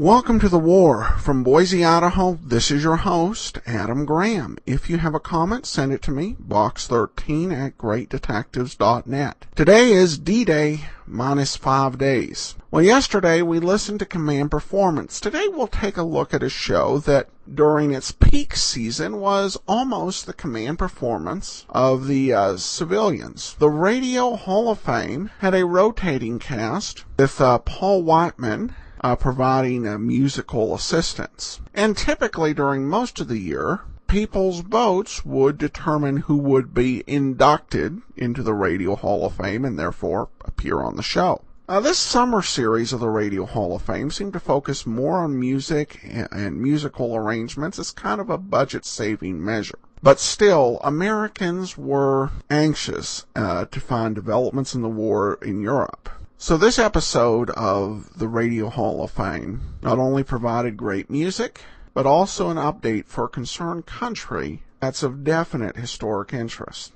Welcome to The War. From Boise, Idaho, this is your host, Adam Graham. If you have a comment, send it to me, box13@greatdetectives.net. Today is D-Day minus 5 days. Well, yesterday we listened to Command Performance. Today we'll take a look at a show that during its peak season was almost the command performance of the civilians. The Radio Hall of Fame had a rotating cast with Paul Whiteman providing musical assistance. And typically during most of the year, people's votes would determine who would be inducted into the Radio Hall of Fame and therefore appear on the show. This summer series of the Radio Hall of Fame seemed to focus more on music and musical arrangements as kind of a budget-saving measure. But still, Americans were anxious to find developments in the war in Europe. So this episode of the Radio Hall of Fame not only provided great music, but also an update for a concerned country that's of definite historic interest.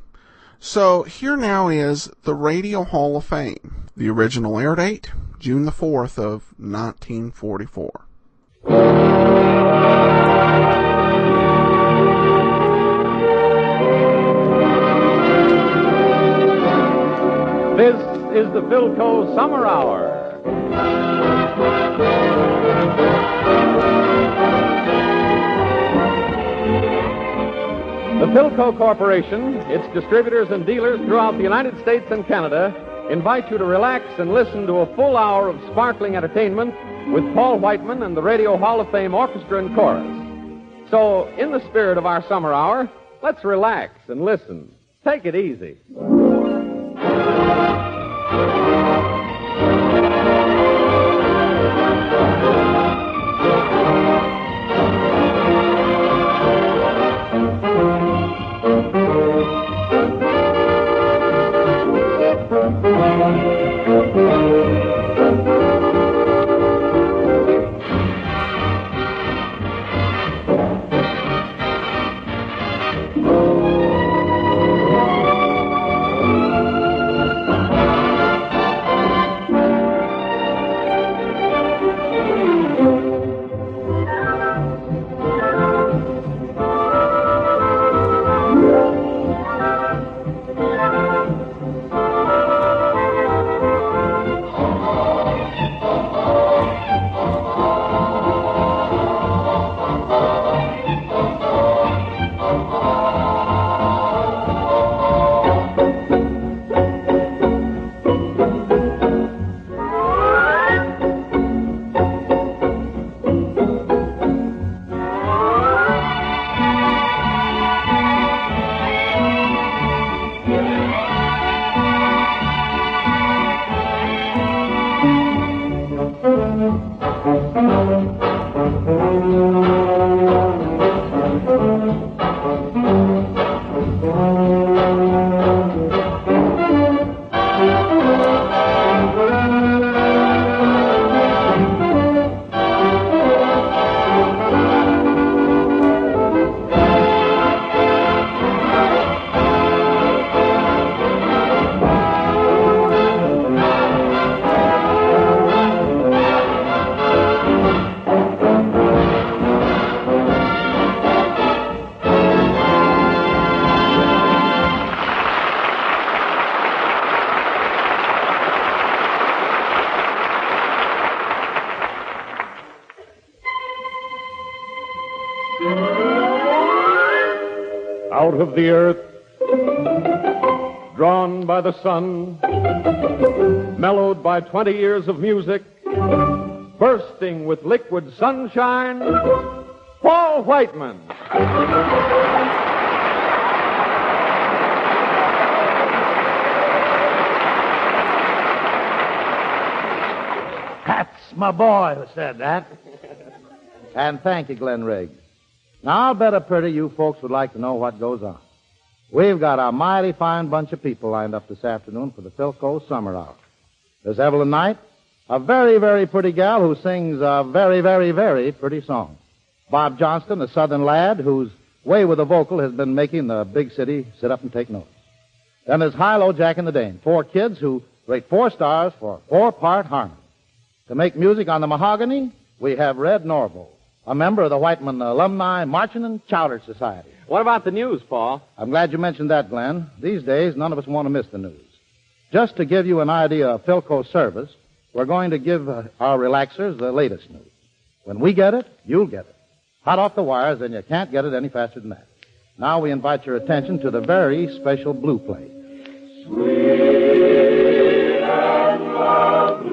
So here now is the Radio Hall of Fame. The original air date, June the 4th of 1944. This is the Philco Summer Hour. The Philco Corporation, its distributors and dealers throughout the United States and Canada, invite you to relax and listen to a full hour of sparkling entertainment with Paul Whiteman and the Radio Hall of Fame Orchestra and Chorus. So, in the spirit of our summer hour, let's relax and listen. Take it easy. Out of the earth, drawn by the sun, mellowed by 20 years of music, bursting with liquid sunshine, Paul Whiteman. That's my boy who said that. And thank you, Glenn Riggs. Now, I'll bet a pretty you folks would like to know what goes on. We've got a mighty fine bunch of people lined up this afternoon for the Philco Summer Hour. There's Evelyn Knight, a very, very pretty gal who sings a very, very, very pretty song. Bob Johnston, a southern lad whose way with the vocal has been making the big city sit up and take notice. Then there's Hilo, Jack, and the Dane, 4 kids who rate 4 stars for 4-part harmony. To make music on the mahogany, We have Red Norval, a member of the Whiteman Alumni Marching and Chowder Society. What about the news, Paul? I'm glad you mentioned that, Glenn. These days, none of us want to miss the news. Just to give you an idea of Philco's service, we're going to give our relaxers the latest news. When we get it, you'll get it. Hot off the wires, and you can't get it any faster than that. Now we invite your attention to the very special blue plate. Sweet and lovely.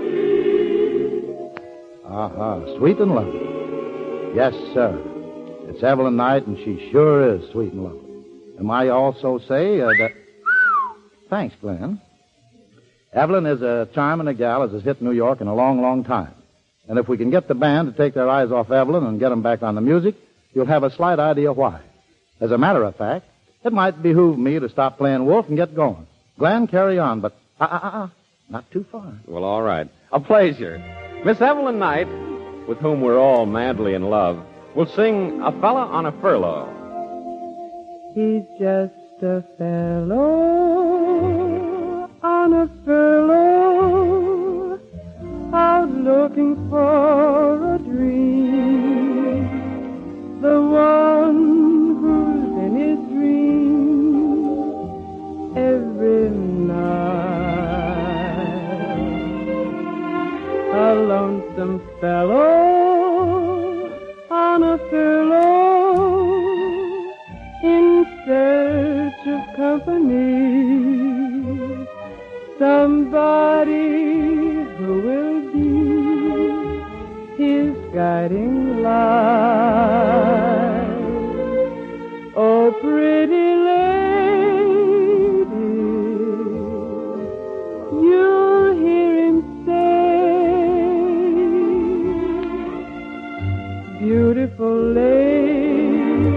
Sweet and lovely. Yes, sir. It's Evelyn Knight, and she sure is sweet and lovely. And I also say that... Thanks, Glenn. Evelyn is a charming gal as has hit New York in a long, long time. And if we can get the band to take their eyes off Evelyn and get them back on the music, you'll have a slight idea why. As a matter of fact, it might behoove me to stop playing Wolf and get going. Glenn, carry on, but not too far. Well, all right. A pleasure. Miss Evelyn Knight, with whom we're all madly in love, will sing A Fella on a Furlough. He's just a fellow on a furlough, out looking for a dream. The one who's in his dream every night. A lonesome fellow on a furlough in search of company. Somebody who will be his guiding light. Oh, pretty lady, you'll hear him say, beautiful lady,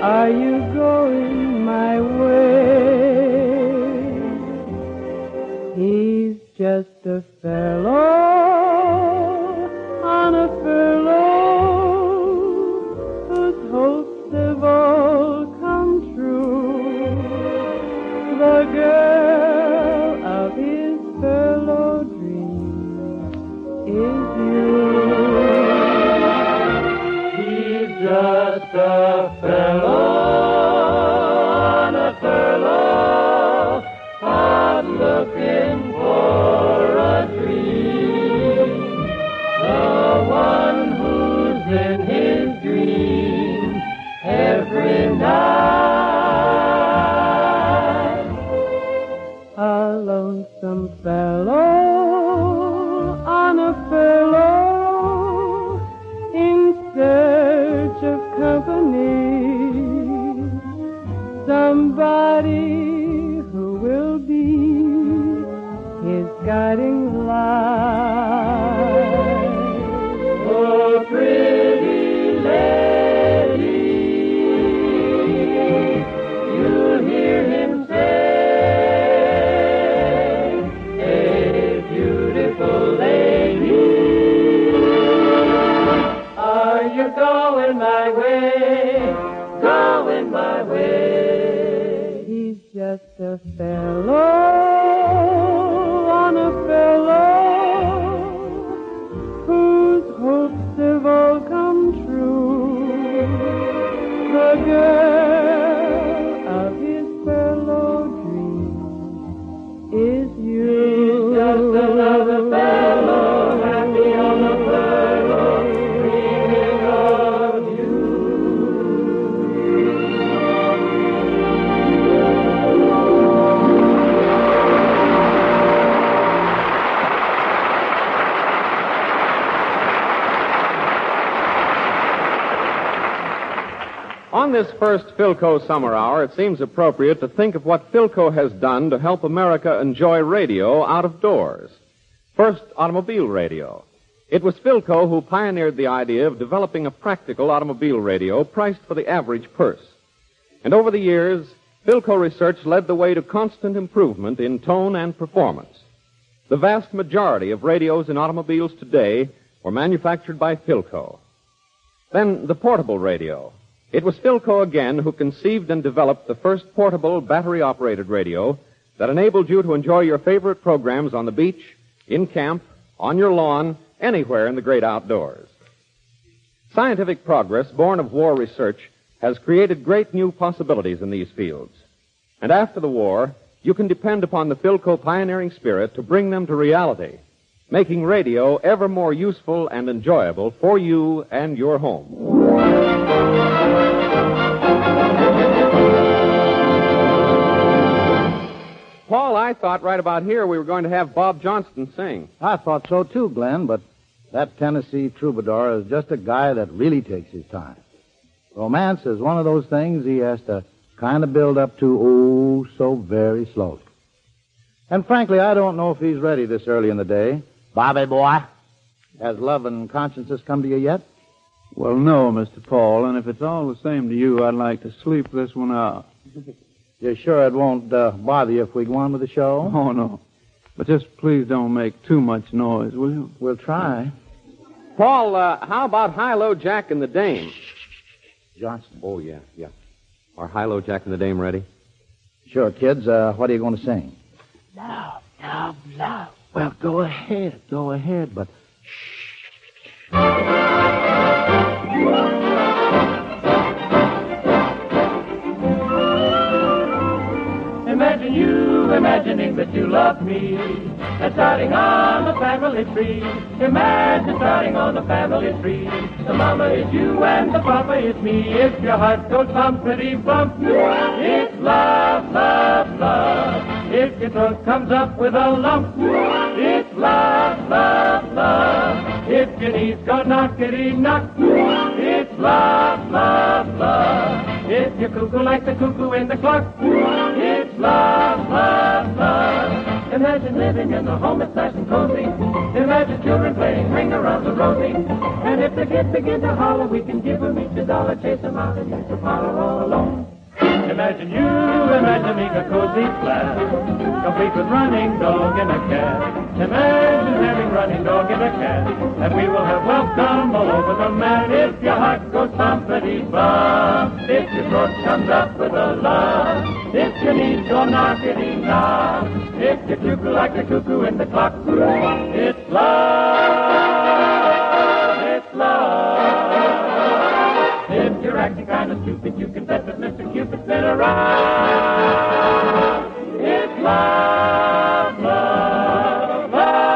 are you going my way? He's just a fellow on a furlough whose hopes have all come true. The girl of his furlough dream is you. He's just a fellow on a furlough, out looking for a dream. The one who's in his dream every night. A lonesome fellow on a furlough in search of company. Somebody who will be his guiding light. Oh, pretty lady, you'll hear him say, hey, beautiful lady, are you going my way, going my way? He's just a fellow on a furlough whose hopes have all come true. The girl of his furlough dream is you. He's just another fellow, happy on a furlough, dreaming of you. On this first Philco Summer Hour, it seems appropriate to think of what Philco has done to help America enjoy radio out of doors. First, automobile radio. It was Philco who pioneered the idea of developing a practical automobile radio priced for the average purse. And over the years, Philco research led the way to constant improvement in tone and performance. The vast majority of radios in automobiles today were manufactured by Philco. Then the portable radio. It was Philco again who conceived and developed the first portable battery-operated radio that enabled you to enjoy your favorite programs on the beach, in camp, on your lawn, anywhere in the great outdoors. Scientific progress born of war research has created great new possibilities in these fields. And after the war, you can depend upon the Philco pioneering spirit to bring them to reality, making radio ever more useful and enjoyable for you and your home. Paul, I thought right about here we were going to have Bob Johnston sing. I thought so too, Glenn, but that Tennessee troubadour is just a guy that really takes his time. Romance is one of those things he has to kind of build up to, so very slowly. And frankly, I don't know if he's ready this early in the day. Bobby boy, has love and consciences come to you yet? Well, no, Mr. Paul, and if it's all the same to you, I'd like to sleep this one out. You're sure it won't bother you if we go on with the show? Oh, no. But just please don't make too much noise, will you? We'll try. Paul, how about High-Low Jack and the Dame? Johnston. Oh, yeah. Are High-Low Jack and the Dame ready? Sure, kids. What are you going to sing? Love, love, love. Well, go ahead, but Imagine you imagining that you love me and starting on the family tree. Imagine starting on the family tree. The mama is you and the papa is me. If your heart goes bumpity bump, it's love, love, love. If your throat comes up with a lump, it's love, love, love. If your knees go knockity knock, it's love, love, love. If you're cuckoo like the cuckoo in the clock, it's love, love, love. Imagine living in a home that's nice and cozy. Imagine children playing ring around the rosy. And if the kids begin to holler, we can give them each $1, chase them out and use the parlor all alone. Imagine you imagining a cozy flat, complete with running dog and a cat. Imagine having running dog and a cat, and we will have welcome all over the mat. If your heart goes bumpity bump, if your throat comes up with a lump, if your knees go knockity knock, if you're cuckoo like the cuckoo in the clock, it's love, it's love. If you're acting kind of stupid, you can bet that Mr. Cupid's been around. It's love, love, love.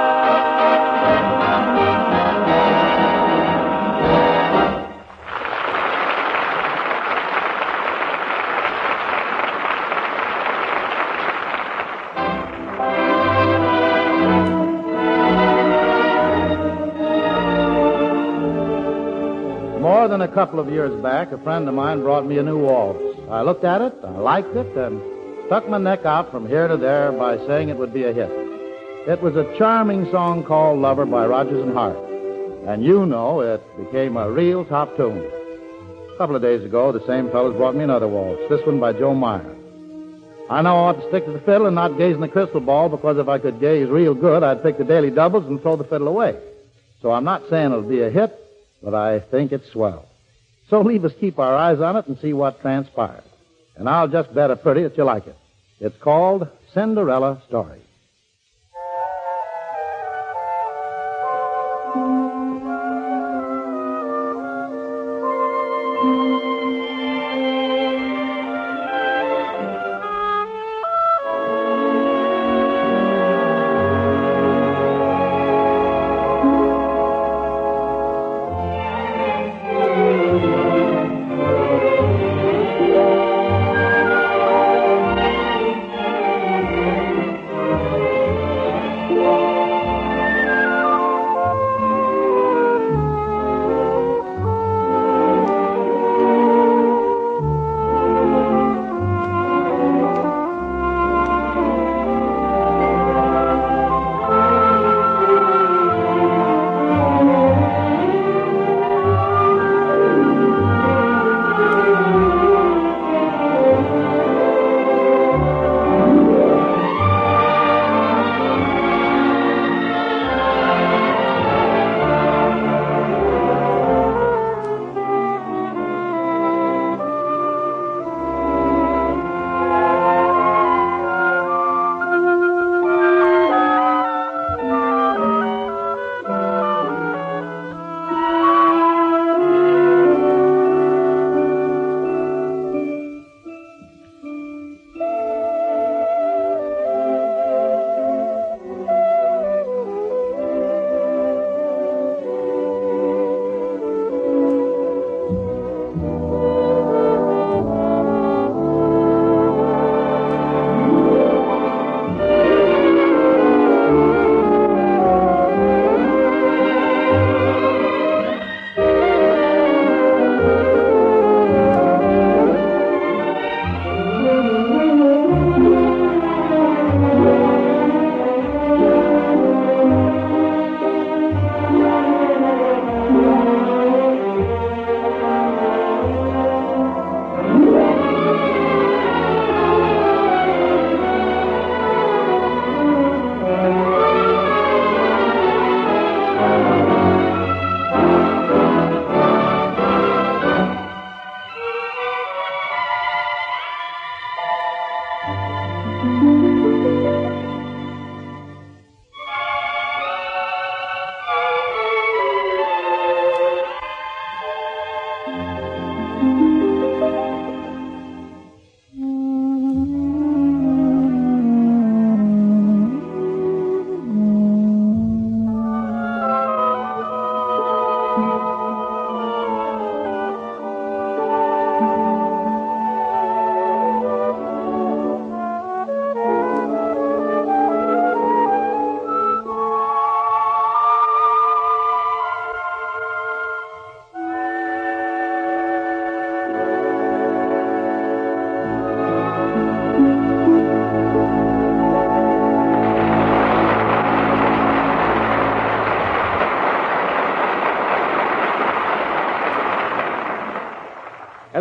More than a couple of years back, a friend of mine brought me a new waltz. I looked at it, I liked it, and stuck my neck out from here to there by saying it would be a hit. It was a charming song called Lover by Rodgers and Hart. And you know, it became a real top tune. A couple of days ago, the same fellows brought me another waltz, this one by Joe Meyer. I know I ought to stick to the fiddle and not gaze in the crystal ball, because if I could gaze real good, I'd pick the daily doubles and throw the fiddle away. So I'm not saying it'll be a hit, but I think it's swell. So leave us keep our eyes on it and see what transpires. And I'll just bet a pretty that you like it. It's called Cinderella Story.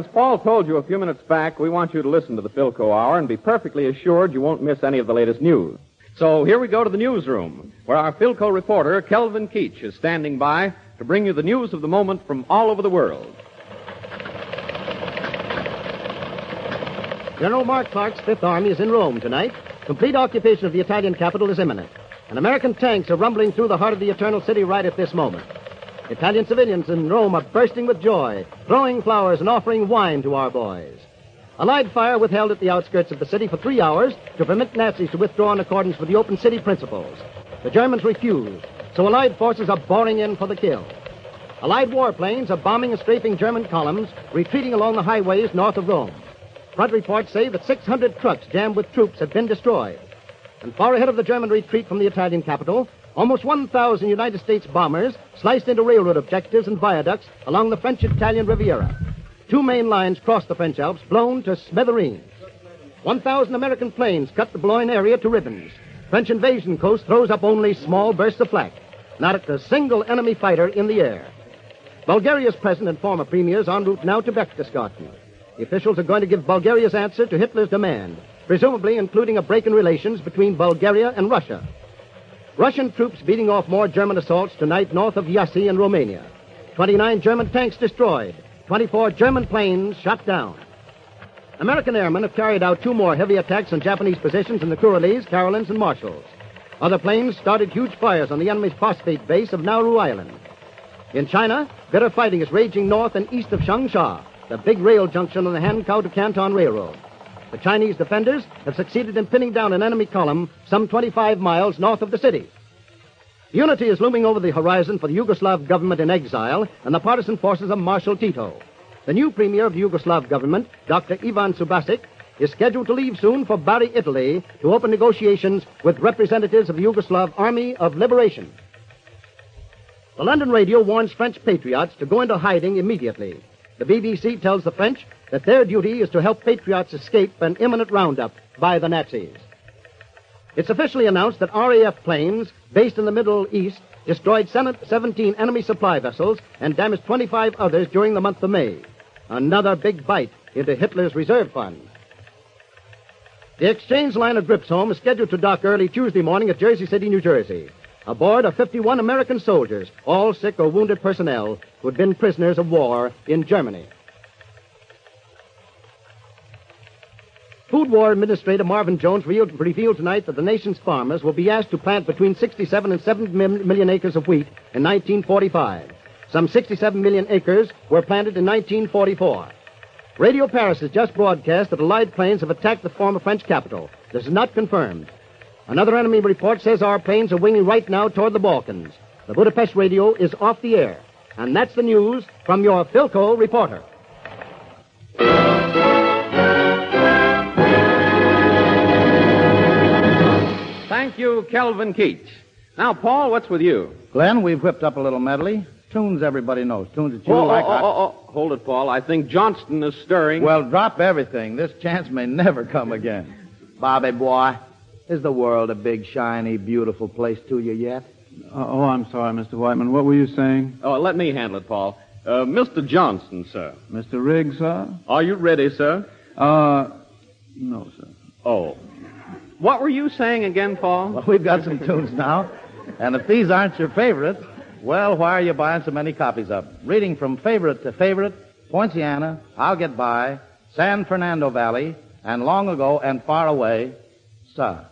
As Paul told you a few minutes back, we want you to listen to the Philco Hour and be perfectly assured you won't miss any of the latest news. So here we go to the newsroom, where our Philco reporter, Kelvin Keach, is standing by to bring you the news of the moment from all over the world. General Mark Clark's Fifth Army is in Rome tonight. Complete occupation of the Italian capital is imminent. And American tanks are rumbling through the heart of the Eternal City right at this moment. Italian civilians in Rome are bursting with joy, throwing flowers and offering wine to our boys. Allied fire withheld at the outskirts of the city for 3 hours to permit Nazis to withdraw in accordance with the open city principles. The Germans refused, so Allied forces are boring in for the kill. Allied warplanes are bombing and strafing German columns, retreating along the highways north of Rome. Front reports say that 600 trucks jammed with troops have been destroyed. And far ahead of the German retreat from the Italian capital, almost 1,000 United States bombers sliced into railroad objectives and viaducts along the French-Italian Riviera. 2 main lines cross the French Alps, blown to smithereens. 1,000 American planes cut the Boulogne area to ribbons. French invasion coast throws up only small bursts of flak. Not a single enemy fighter in the air. Bulgaria's president and former premiers en route now to Berchtesgaden. The officials are going to give Bulgaria's answer to Hitler's demand, presumably including a break in relations between Bulgaria and Russia. Russian troops beating off more German assaults tonight north of Iasi in Romania. 29 German tanks destroyed. 24 German planes shot down. American airmen have carried out 2 more heavy attacks on Japanese positions in the Kurils, Carolines, and Marshalls. Other planes started huge fires on the enemy's phosphate base of Nauru Island. In China, bitter fighting is raging north and east of Changsha, the big rail junction on the Hankow to Canton Railroad. The Chinese defenders have succeeded in pinning down an enemy column some 25 miles north of the city. Unity is looming over the horizon for the Yugoslav government in exile and the partisan forces of Marshal Tito. The new premier of the Yugoslav government, Dr. Ivan Subasic, is scheduled to leave soon for Bari, Italy, to open negotiations with representatives of the Yugoslav Army of Liberation. The London radio warns French patriots to go into hiding immediately. The BBC tells the French that their duty is to help patriots escape an imminent roundup by the Nazis. It's officially announced that RAF planes based in the Middle East destroyed 17 enemy supply vessels and damaged 25 others during the month of May. Another big bite into Hitler's reserve fund. The exchange liner Gripsholm is scheduled to dock early Tuesday morning at Jersey City, New Jersey. Aboard are 51 American soldiers, all sick or wounded personnel who had been prisoners of war in Germany. Food War Administrator Marvin Jones revealed tonight that the nation's farmers will be asked to plant between 67 and 70 million acres of wheat in 1945. Some 67 million acres were planted in 1944. Radio Paris has just broadcast that Allied planes have attacked the former French capital. This is not confirmed. Another enemy report says our planes are winging right now toward the Balkans. The Budapest radio is off the air. And that's the news from your Philco reporter. Thank you, Kelvin Keach. Now, Paul, what's with you? Glenn, we've whipped up a little medley. Tunes everybody knows. Tunes that you like. Hold it, Paul. I think Johnston is stirring. Well, drop everything. This chance may never come again. Bobby boy, is the world a big, shiny, beautiful place to you yet? I'm sorry, Mr. Whiteman. What were you saying? Oh, let me handle it, Paul. Mr. Johnston, sir. Mr. Riggs, sir? Are you ready, sir? No, sir. Oh. What were you saying again, Paul? Well, we've got some tunes now. And if these aren't your favorites, well, why are you buying so many copies of them? Reading from favorite to favorite, Poinciana, I'll Get By, San Fernando Valley, and Long Ago and Far Away, sir.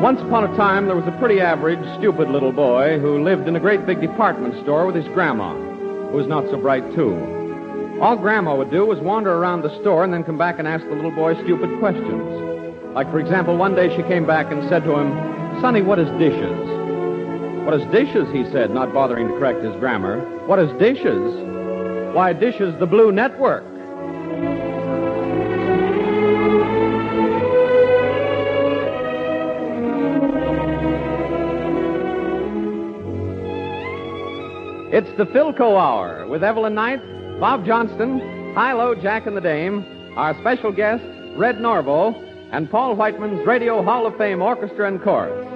Once upon a time, there was a pretty average, stupid little boy who lived in a great big department store with his grandma, who was not so bright, too. All Grandma would do was wander around the store and then come back and ask the little boy stupid questions. Like, for example, one day she came back and said to him, "Sonny, what is dishes?" "What is dishes?" he said, not bothering to correct his grammar. "What is dishes? Why, dishes the Blue Network." It's the Philco Hour with Evelyn Knight, Bob Johnston, Hi-Lo, Jack and the Dame, our special guest, Red Norvo, and Paul Whiteman's Radio Hall of Fame Orchestra and Chorus.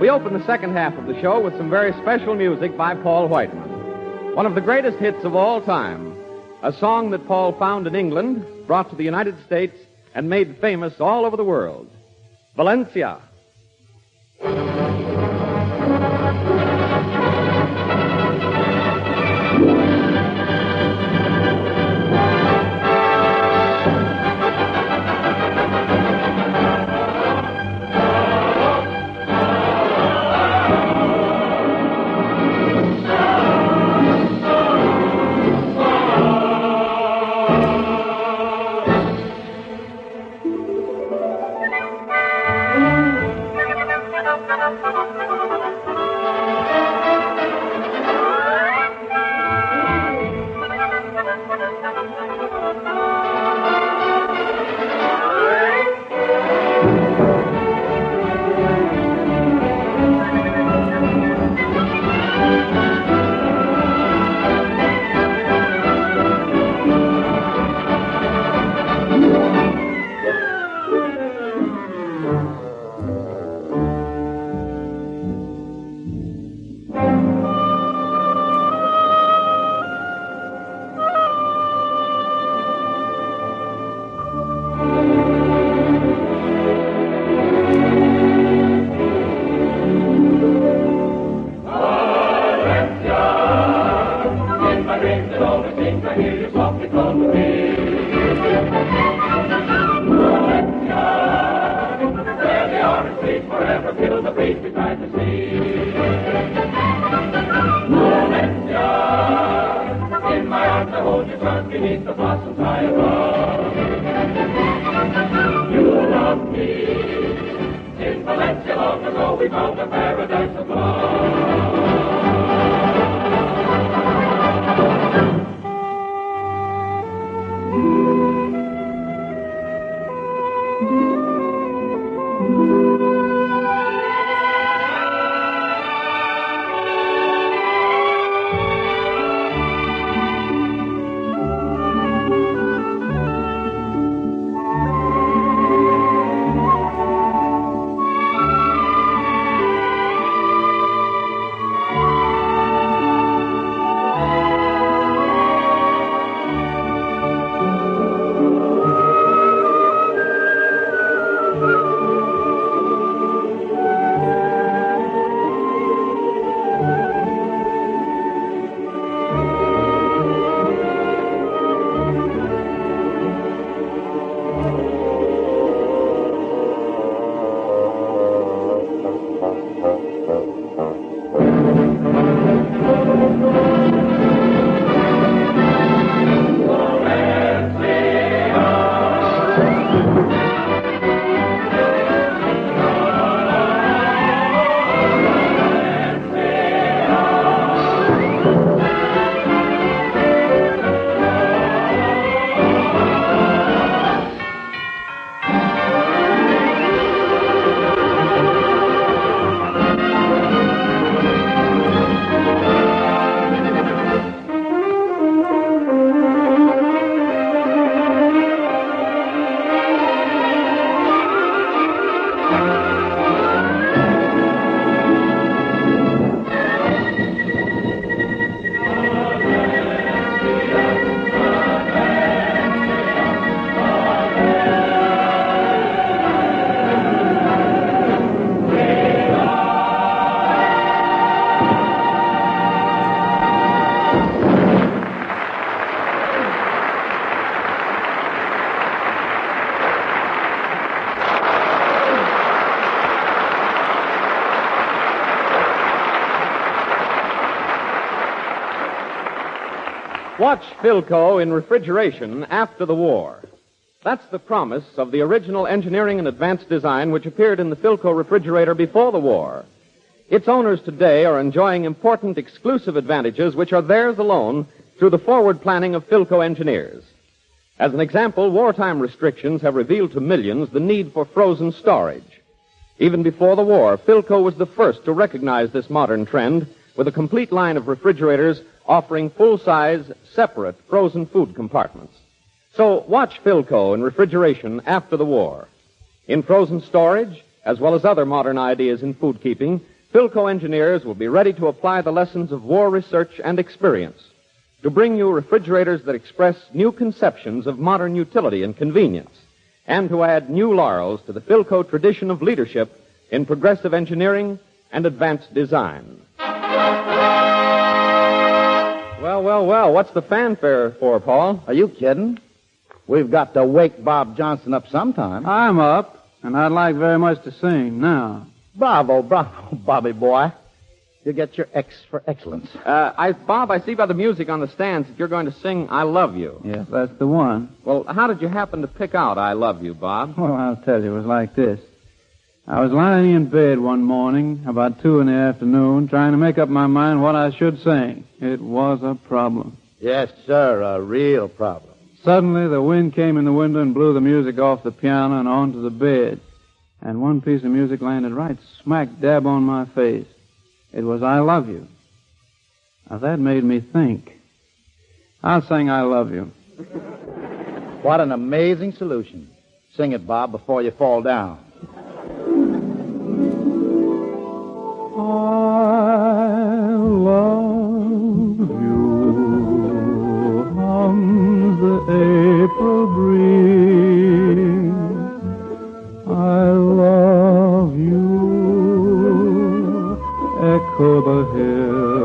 We open the second half of the show with some very special music by Paul Whiteman, one of the greatest hits of all time, a song that Paul found in England, brought to the United States, and made famous all over the world. Valencia. Watch Philco in refrigeration after the war. That's the promise of the original engineering and advanced design which appeared in the Philco refrigerator before the war. Its owners today are enjoying important exclusive advantages which are theirs alone through the forward planning of Philco engineers. As an example, wartime restrictions have revealed to millions the need for frozen storage. Even before the war, Philco was the first to recognize this modern trend with a complete line of refrigerators offering full-size, separate frozen food compartments. So watch Philco in refrigeration after the war. In frozen storage, as well as other modern ideas in food keeping, Philco engineers will be ready to apply the lessons of war research and experience to bring you refrigerators that express new conceptions of modern utility and convenience, and to add new laurels to the Philco tradition of leadership in progressive engineering and advanced design. Well, what's the fanfare for, Paul? Are you kidding? We've got to wake Bob Johnson up sometime. I'm up, and I'd like very much to sing now. Bravo, Bobby boy. You get your X for excellence. Bob, I see by the music on the stands that you're going to sing I Love You. Yes, that's the one. Well, how did you happen to pick out I Love You, Bob? Well, I'll tell you, it was like this. I was lying in bed one morning, about 2 p.m, trying to make up my mind what I should sing. It was a problem. Yes, sir, a real problem. Suddenly, the wind came in the window and blew the music off the piano and onto the bed. And one piece of music landed right smack dab on my face. It was I Love You. Now, that made me think. I'll sing I Love You. What an amazing solution. Sing it, Bob, before you fall down. I love you, hums the April breeze. I love you, echo the hills.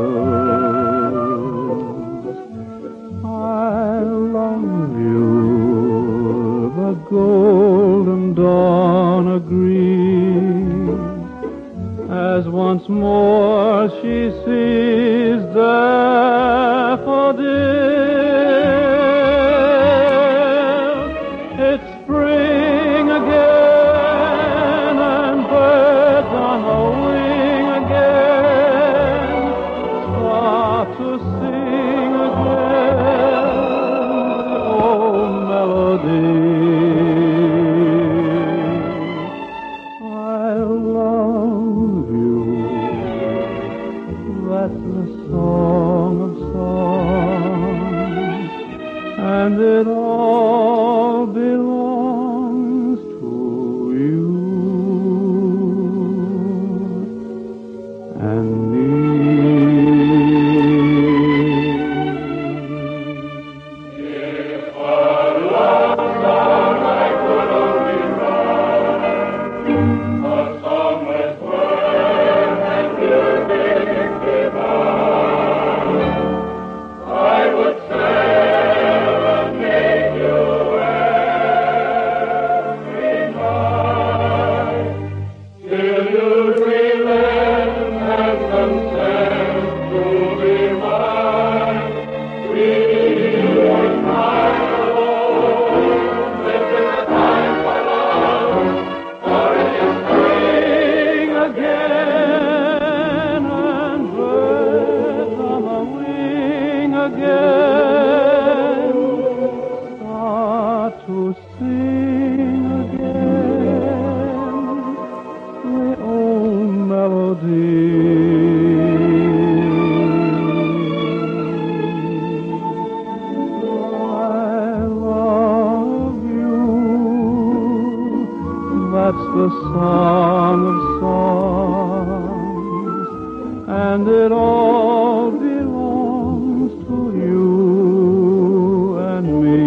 I love you, the golden dawn agrees. As once more she sees daffodils, it's spring again, and birds on the wing again start to sing again, oh melody. And it all belongs to you and me. If our love song I could only write, a song with words and music divine, I would say that's the song of songs, and it all belongs to you and me,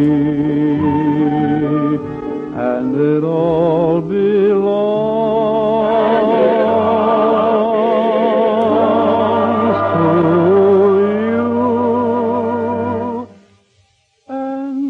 and it all belongs to you and me.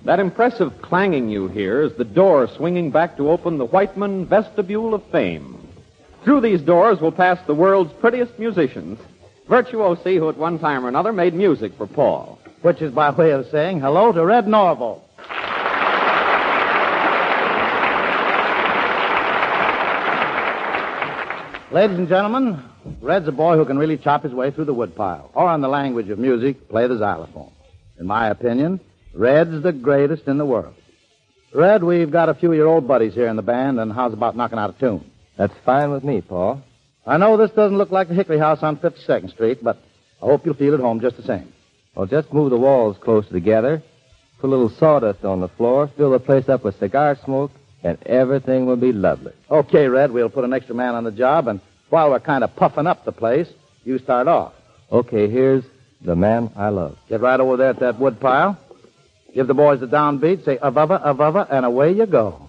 That impressive clanging you hear is the door swinging back to open the Whiteman Vestibule of Fame. Through these doors will pass the world's prettiest musicians, virtuosi who at one time or another made music for Paul. Which is by way of saying hello to Red Norval. Ladies and gentlemen, Red's a boy who can really chop his way through the woodpile, or in the language of music, play the xylophone. In my opinion, Red's the greatest in the world. Red, we've got a few of your old buddies here in the band, and how's about knocking out a tune? That's fine with me, Paul. I know this doesn't look like the Hickory House on 52nd Street, but I hope you'll feel at home just the same. Well, just move the walls closer together, put a little sawdust on the floor, fill the place up with cigar smoke, and everything will be lovely. Okay, Red, we'll put an extra man on the job, and while we're kind of puffing up the place, you start off. Okay, here's The Man I Love. Get right over there at that wood pile. Give the boys the downbeat, say avava, and away you go.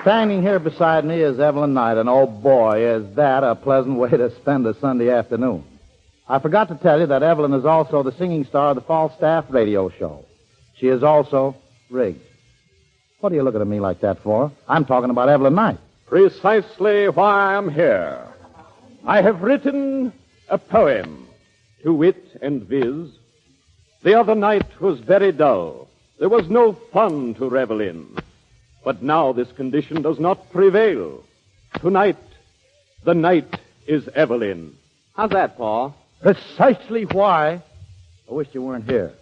Standing here beside me is Evelyn Knight, and oh boy, is that a pleasant way to spend a Sunday afternoon. I forgot to tell you that Evelyn is also the singing star of the Falstaff radio show. She is also rigged. What are you looking at me like that for? I'm talking about Evelyn Knight. Precisely why I'm here. I have written a poem, to wit and viz. The other night was very dull. There was no fun to revel in. But now this condition does not prevail. Tonight, the night is Evelyn. How's that, Paul? Precisely why. I wish you weren't here.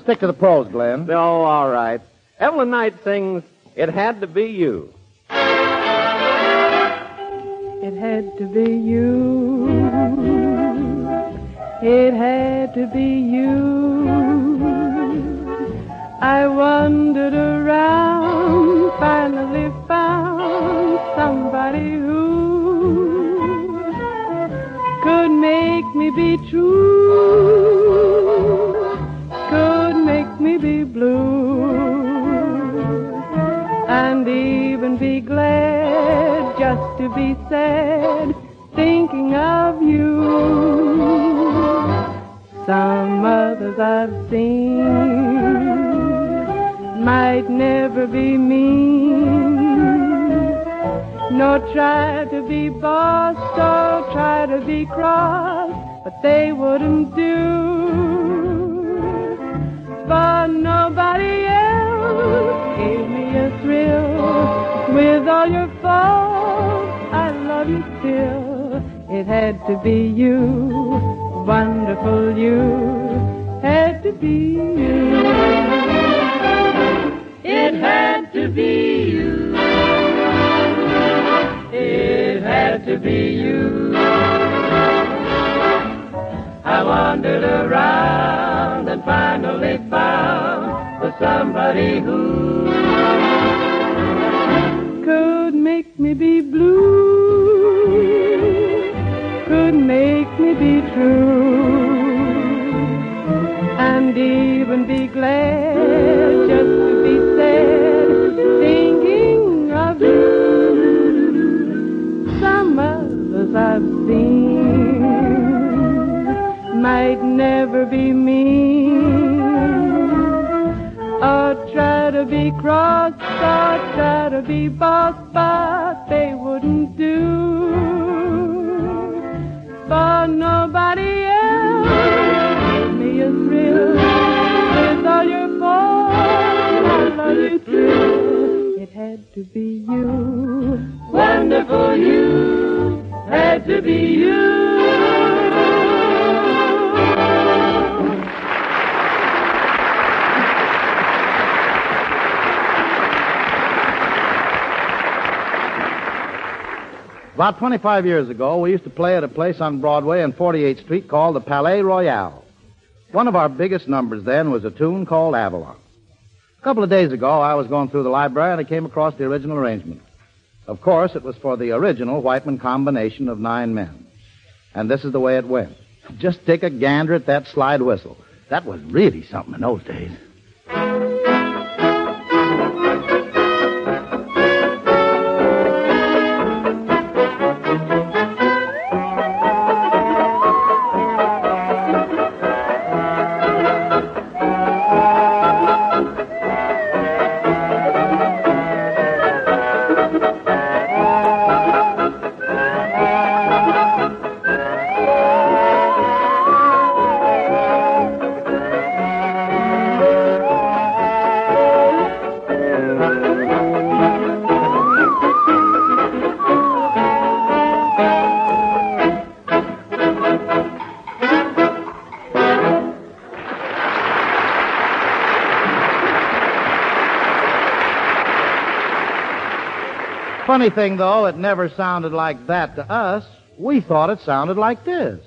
Stick to the prose, Glenn. Oh, all right. Evelyn Knight sings, It Had to Be You. It had to be you. It had to be you. I wandered around, finally found somebody who could make me be true, could make me be blue, and even be glad just to be sad, thinking of you. Some others I've seen might never be mean, nor try to be bossed or try to be cross, but they wouldn't do. But nobody else gave me a thrill. With all your faults, I love you still. It had to be you, wonderful you, had to be you. It had to be you. It had to be you. I wandered around and finally found the somebody who could make me be blue, could make me be true, and even be glad just to be sad, thinking of you. Some others I've seen might never be mean, or try to be cross, or try to be boss, but they wouldn't do. But nobody else gave me a thrill. With all your faults, I love you too. It had to be you, wonderful you, had to be you. About 25 years ago, we used to play at a place on Broadway and 48th Street called the Palais Royal. One of our biggest numbers then was a tune called Avalon. A couple of days ago, I was going through the library and I came across the original arrangement. Of course, it was for the original Whiteman combination of 9 men. And this is the way it went. Just take a gander at that slide whistle. That was really something in those days. Funny thing, though, it never sounded like that to us. We thought it sounded like this.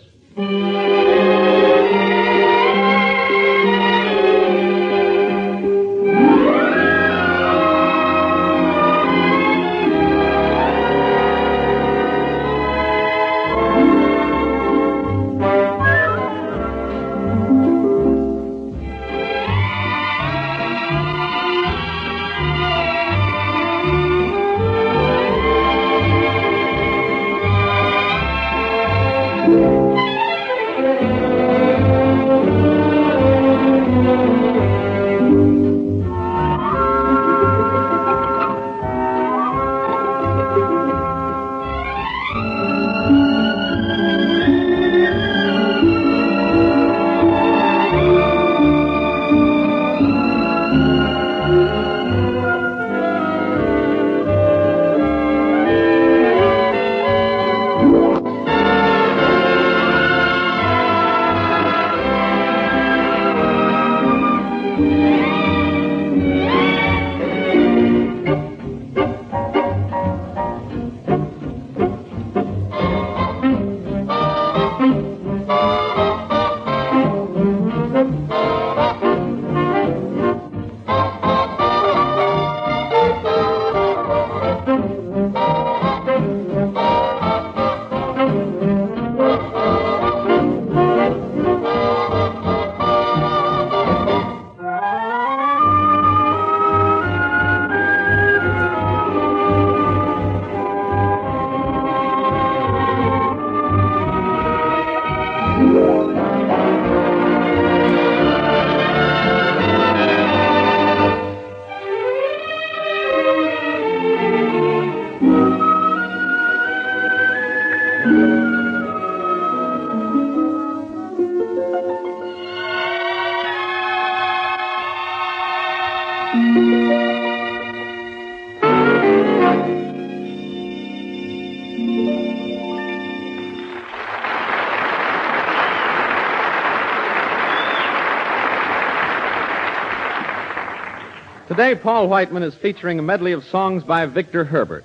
Today, Paul Whiteman is featuring a medley of songs by Victor Herbert.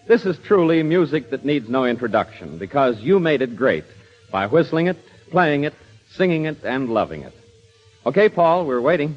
This is truly music that needs no introduction because you made it great by whistling it, playing it, singing it, and loving it. Okay, Paul, we're waiting.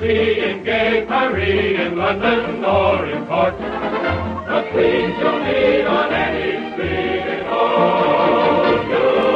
be in gay Paris, in London, or in court. The queen you'll meet on any street in old New York.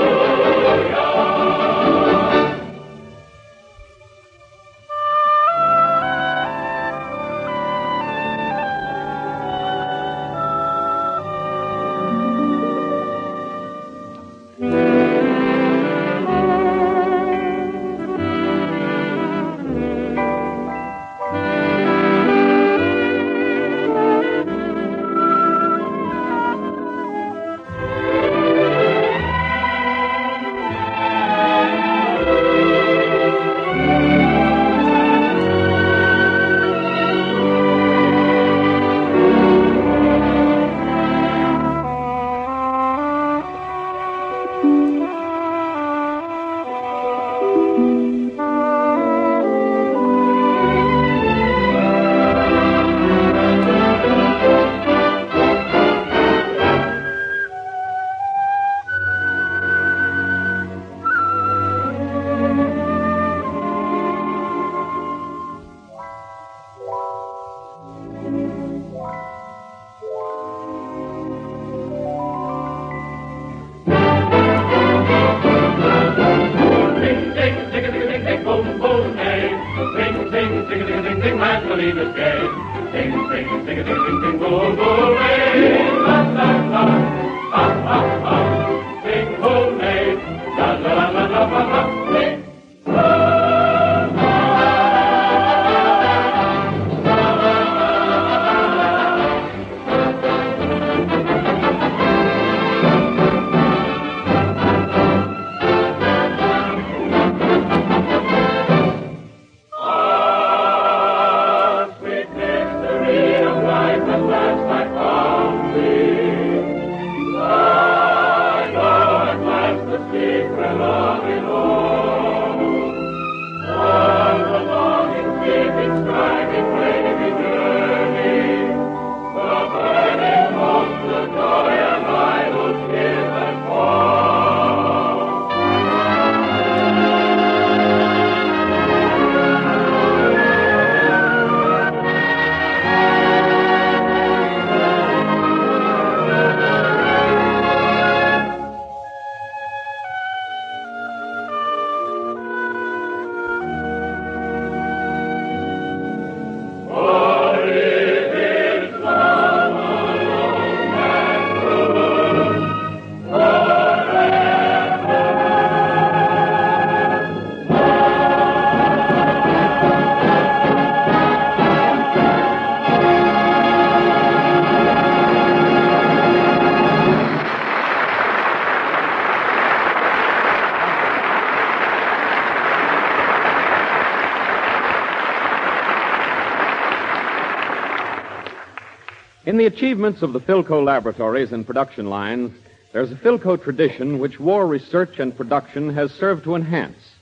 In the achievements of the Philco laboratories and production lines, there's a Philco tradition which war research and production has served to enhance.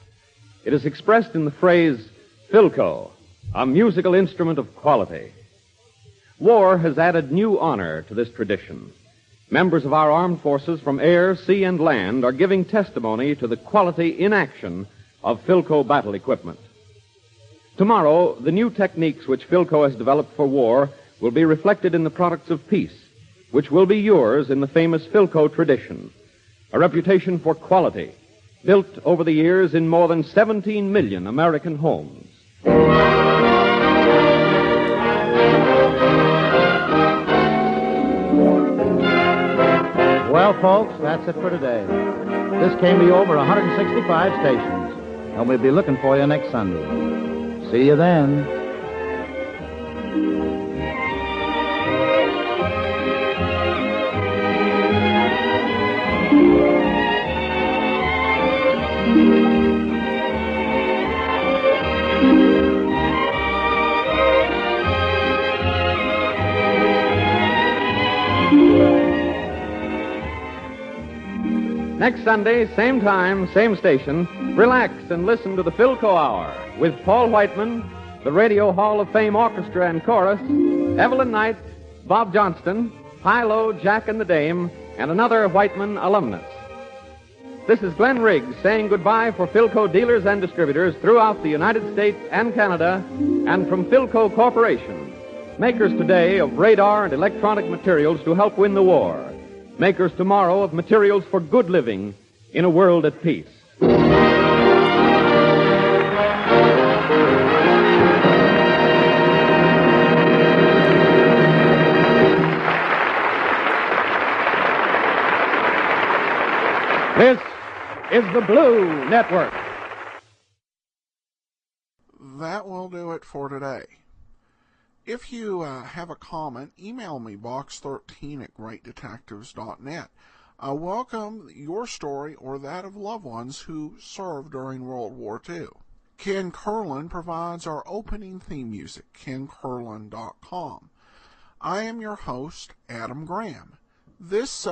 It is expressed in the phrase, Philco, a musical instrument of quality. War has added new honor to this tradition. Members of our armed forces from air, sea, and land are giving testimony to the quality in action of Philco battle equipment. Tomorrow, the new techniques which Philco has developed for war will be reflected in the products of peace, which will be yours in the famous Philco tradition, a reputation for quality built over the years in more than 17 million American homes. Well, folks, that's it for today. This came to you over 165 stations, and we'll be looking for you next Sunday. See you then. Next Sunday, same time, same station, relax and listen to the Philco Hour with Paul Whiteman, the Radio Hall of Fame Orchestra and Chorus, Evelyn Knight, Bob Johnston, High-Low, Jack and the Dame, and another Whiteman alumnus. this is Glenn Riggs saying goodbye for Philco dealers and distributors throughout the United States and Canada, and from Philco Corporation, makers today of radar and electronic materials to help win the war, makers tomorrow of materials for good living in a world at peace. This is the Blue Network. That will do it for today. If you have a comment, email me, box13@greatdetectives.net. I welcome your story or that of loved ones who served during World War II. Ken Curlin provides our opening theme music, kencurlin.com. I am your host, Adam Graham. This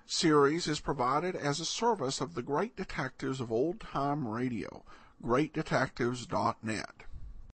series is provided as a service of the Great Detectives of Old Time Radio, greatdetectives.net.